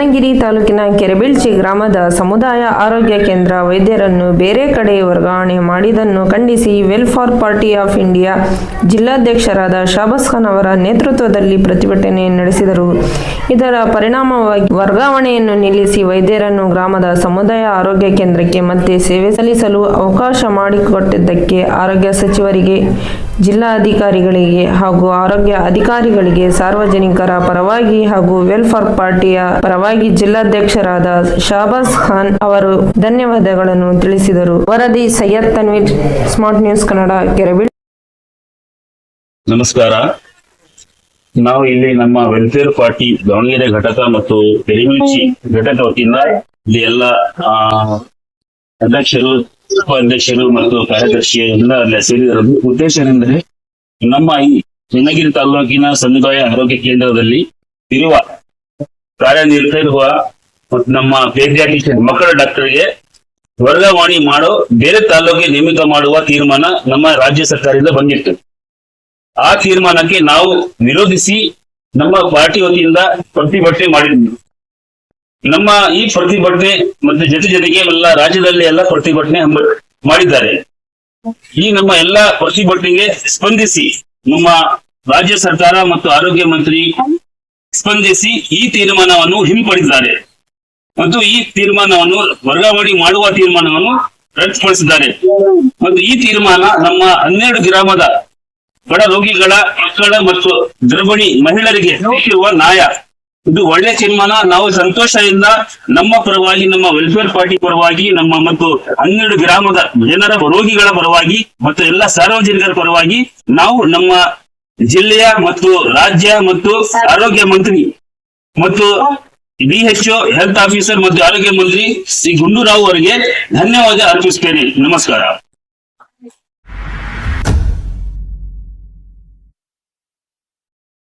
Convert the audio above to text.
ಚನ್ನಗಿರಿ ತಾಲೂಕಿನ ಕೆರೆಬಿಳ್ಚಿ ಗ್ರಾಮದ ಸಮುದಾಯ ಆರೋಗ್ಯ ಕೇಂದ್ರ ವೈದ್ಯರನ್ನು ಬೇರೆ ಕಡೆ ವರ್ಗಾವಣೆ ಮಾಡಿದ್ದನ್ನು ಖಂಡಿಸಿ ವೆಲ್ಫೇರ್ ಪಾರ್ಟಿ ಆಫ್ ಇಂಡಿಯಾ ಜಿಲ್ಲಾಧ್ಯಕ್ಷರಾದ ಶಾಬಾಸ್ ಖಾನ್ ಅವರ ನೇತೃತ್ವದಲ್ಲಿ ಪ್ರತಿಭಟನೆ ನಡೆಸಿದರು. ಇದರ ಪರಿಣಾಮವಾಗಿ ವರ್ಗಾವಣೆಯನ್ನು ನಿಲ್ಲಿಸಿ ವೈದ್ಯರನ್ನು ಗ್ರಾಮದ ಸಮುದಾಯ ಆರೋಗ್ಯ ಕೇಂದ್ರಕ್ಕೆ ಮತ್ತೆ ಸೇವೆ ಸಲ್ಲಿಸಲು ಅವಕಾಶ ಮಾಡಿಕೊಟ್ಟಿದ್ದಕ್ಕೆ ಆರೋಗ್ಯ ಸಚಿವರಿಗೆ, ಜಿಲ್ಲಾಧಿಕಾರಿಗಳಿಗೆ ಹಾಗೂ ಆರೋಗ್ಯ ಅಧಿಕಾರಿಗಳಿಗೆ ಸಾರ್ವಜನಿಕರ ಪರವಾಗಿ ಹಾಗೂ ವೆಲ್ಫೇರ್ ಪಾರ್ಟಿಯ ಪರವಾಗಿ ಜಿಲ್ಲಾಧ್ಯಕ್ಷರಾದ ಶಾಬಾಸ್ ಖಾನ್ ಅವರು ಧನ್ಯವಾದಗಳನ್ನು ತಿಳಿಸಿದರು. ವರದಿ ಸೈಯದ್ ತನ್ವೀರ್, ಸ್ಮಾರ್ಟ್ ನ್ಯೂಸ್ ಕನ್ನಡ, ಕೆರೆಬಿಳ್ಚಿ. ನಮಸ್ಕಾರ. ನಾವು ಇಲ್ಲಿ ನಮ್ಮ ವೆಲ್ಫೇರ್ ಪಾರ್ಟಿ ದಾವಣಗೆರೆ ಘಟಕ ಮತ್ತು ಕೆರೆಬಿಳ್ಚಿ ಘಟಕ ವತಿಯಿಂದ ಇಲ್ಲಿ ಎಲ್ಲ ಅಧ್ಯಕ್ಷರು, ಉಪಾಧ್ಯಕ್ಷರು ಮತ್ತು ಕಾರ್ಯದರ್ಶಿ ಎಲ್ಲ ಸೇರಿದ ಉದ್ದೇಶ ಏನೆಂದರೆ, ನಮ್ಮ ಈ ಚನ್ನಗಿರಿ ತಾಲೂಕಿನ ಸಮುದಾಯ ಆರೋಗ್ಯ ಕೇಂದ್ರದಲ್ಲಿ ಇರುವ ಕಾರ್ಯನಿರ್ವಹಿಸುವ ಮತ್ತು ನಮ್ಮ ಪೇಡಿಯಾಟ್ರಿಷಿಯನ್ ಮಕ್ಕಳ ಡಾಕ್ಟರ್ಗೆ ವರ್ಗಾವಣೆ ಮಾಡೋ ಬೇರೆ ತಾಲೂಕಿಗೆ ನೇಮಕ ಮಾಡುವ ತೀರ್ಮಾನ ನಮ್ಮ ರಾಜ್ಯ ಸರ್ಕಾರದಿಂದ ಬಂದಿತ್ತು. ಆ ತೀರ್ಮಾನಕ್ಕೆ ನಾವು ವಿರೋಧಿಸಿ ನಮ್ಮ ಪಾರ್ಟಿ ವತಿಯಿಂದ ಪ್ರತಿಭಟನೆ ಮಾಡಿದ್ವಿ. ನಮ್ಮ ಈ ಪ್ರತಿಭಟನೆ ಮತ್ತೆ ಜೊತೆಗೆ ಎಲ್ಲ ರಾಜ್ಯದಲ್ಲಿ ಎಲ್ಲ ಪ್ರತಿಭಟನೆ ಮಾಡಿದ್ದಾರೆ. ಈ ನಮ್ಮ ಎಲ್ಲ ಪ್ರತಿಭಟನೆಗೆ ಸ್ಪಂದಿಸಿ ನಮ್ಮ ರಾಜ್ಯ ಸರ್ಕಾರ ಮತ್ತು ಆರೋಗ್ಯ ಮಂತ್ರಿ ಸ್ಪಂದಿಸಿ ಈ ತೀರ್ಮಾನವನ್ನು ಹಿಂಪಡೆದಿದ್ದಾರೆ ಮತ್ತು ಈ ತೀರ್ಮಾನವನ್ನು ವರ್ಗಾವಣೆ ಮಾಡುವ ತೀರ್ಮಾನವನ್ನು ರದ್ದುಪಡಿಸಿದ್ದಾರೆ. ಮತ್ತು ಈ ತೀರ್ಮಾನ ನಮ್ಮ 12 ಗ್ರಾಮದ ಬಡ ರೋಗಿಗಳ ಮಕ್ಕಳ ಮತ್ತು ಗರ್ಭಿಣಿ ಮಹಿಳೆಯರಿಗೆ ಸಿಕ್ಕಿರುವ ನ್ಯಾಯ. ಇದು ಒಳ್ಳೆ ತೀರ್ಮಾನ. ನಾವು ಸಂತೋಷದಿಂದ ನಮ್ಮ ಪರವಾಗಿ, ನಮ್ಮ ವೆಲ್ಫೇರ್ ಪಾರ್ಟಿ ಪರವಾಗಿ, ನಮ್ಮ ಮತ್ತು 12 ಗ್ರಾಮದ ಜನರ ರೋಗಿಗಳ ಪರವಾಗಿ ಮತ್ತು ಎಲ್ಲ ಸಾರ್ವಜನಿಕರ ಪರವಾಗಿ ನಾವು ನಮ್ಮ ಜಿಲ್ಲೆಯ ಮತ್ತು ರಾಜ್ಯ ಮತ್ತು ಆರೋಗ್ಯ ಮಂತ್ರಿ ಮತ್ತು DHO ಹೆಲ್ತ್ ಆಫೀಸರ್ ಮತ್ತು ಆರೋಗ್ಯ ಮಂತ್ರಿ ಶ್ರೀ ಗುಂಡೂರಾವ್ ಅವರಿಗೆ ಧನ್ಯವಾದ ಅರ್ಪಿಸುತ್ತೇನೆ. ನಮಸ್ಕಾರ.